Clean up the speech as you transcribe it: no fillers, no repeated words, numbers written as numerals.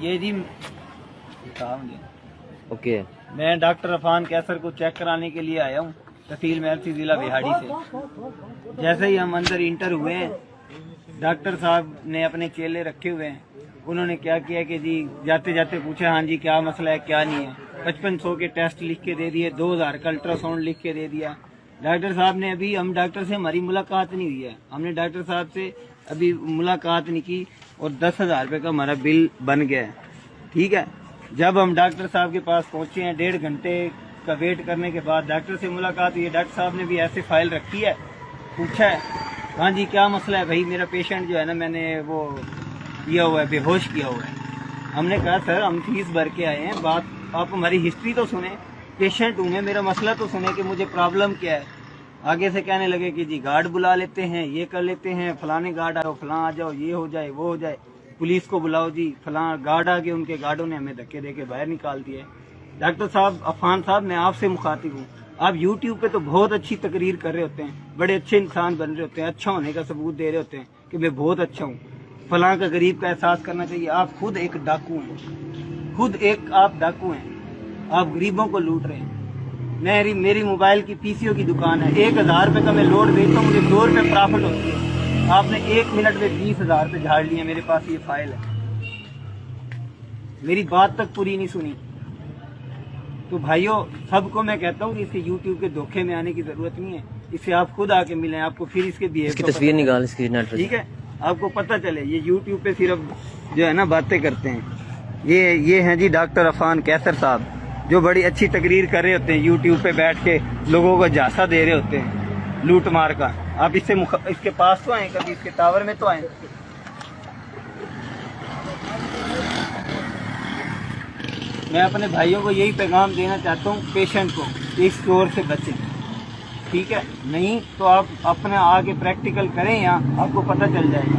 یہ جی اوکے، میں ڈاکٹر عفان کیسر کو چیک کرانے کے لیے آیا ہوں تحصیل محلسی ضلع بہاڑی سے۔ جیسے ہی ہم اندر انٹر ہوئے ہیں، ڈاکٹر صاحب نے اپنے چیلے رکھے ہوئے ہیں، انہوں نے کیا کیا کہ جی جاتے جاتے پوچھا ہاں جی کیا مسئلہ ہے کیا نہیں ہے، 5500 کے ٹیسٹ لکھ کے دے دیے، 2000 کا الٹرا ساؤنڈ لکھ کے دے دیا۔ ڈاکٹر صاحب نے ابھی ہم ڈاکٹر سے ہماری ملاقات نہیں ہوئی ہے، ہم نے ڈاکٹر صاحب سے ابھی ملاقات نہیں کی اور 10,000 روپے کا ہمارا بل بن گیا ہے، ٹھیک ہے۔ جب ہم ڈاکٹر صاحب کے پاس پہنچے ہیں، 1.5 گھنٹے کا ویٹ کرنے کے بعد ڈاکٹر سے ملاقات ہوئی ہے۔ ڈاکٹر صاحب نے بھی ایسے فائل رکھی ہے، پوچھا ہے ہاں جی کیا مسئلہ ہے بھائی، میرا پیشنٹ جو ہے نا میں نے وہ کیا ہوا ہے، بے ہوش کیا ہوا ہے۔ ہم نے کہا سر ہم فیس بھر کے آئے ہیں، بات آپ ہماری ہسٹری تو سنیں، پیشنٹ ہوں میں، میرا مسئلہ تو سنیں کہ مجھے پرابلم کیا ہے۔ آگے سے کہنے لگے کہ جی گارڈ بلا لیتے ہیں، یہ کر لیتے ہیں، فلانے گارڈ آؤ، فلاں آ جاؤ، یہ ہو جائے وہ ہو جائے، پولیس کو بلاؤ جی، فلاں گارڈ آ کے ان کے گارڈوں نے ہمیں دھکے دے کے باہر نکال دیا ہے۔ ڈاکٹر صاحب عفان صاحب میں آپ سے مخاطب ہوں، آپ یوٹیوب پہ تو بہت اچھی تقریر کر رہے ہوتے ہیں، بڑے اچھے انسان بن رہے ہوتے ہیں، اچھا ہونے کا ثبوت دے رہے ہوتے ہیں کہ میں بہت اچھا ہوں، فلاں کا غریب کا احساس کرنا چاہیے۔ آپ خود ایک ڈاکو ہیں، خود ایک آپ ڈاکو ہیں، آپ غریبوں کو لوٹ رہے ہیں۔ میری موبائل کی پی سی او کی دکان ہے، 1,000 روپے کا میں لوڈ بیچتا ہوں، مجھے 2 روپے پرافٹ ہوتی ہے۔ آپ نے 1 منٹ میں 20,000 روپے جھاڑ لیے، میرے پاس یہ فائل ہے، میری بات تک پوری نہیں سنی۔ تو بھائیوں سب کو میں کہتا ہوں کہ اسے یوٹیوب کے دھوکے میں آنے کی ضرورت نہیں ہے، اس سے آپ خود آ کے ملیں، آپ کو پھر اس کے بیہیو کی تصویر نکال اس کی نیٹ پہ، ٹھیک ہے، آپ کو پتہ چلے۔ یہ یوٹیوب پہ صرف جو ہے نا باتیں کرتے ہیں۔ یہ ہیں جی ڈاکٹر عفان کیسر صاحب، جو بڑی اچھی تقریر کر رہے ہوتے ہیں، یوٹیوب پہ بیٹھ کے لوگوں کو جھانسا دے رہے ہوتے ہیں لوٹ مار کا۔ آپ اس کے پاس تو آئیں، کبھی اس کے ٹاور میں تو آئیں۔ میں اپنے بھائیوں کو یہی پیغام دینا چاہتا ہوں، پیشنٹ کو اس چور سے بچیں، ٹھیک ہے، نہیں تو آپ اپنے آگے پریکٹیکل کریں، یا آپ کو پتہ چل جائے گا۔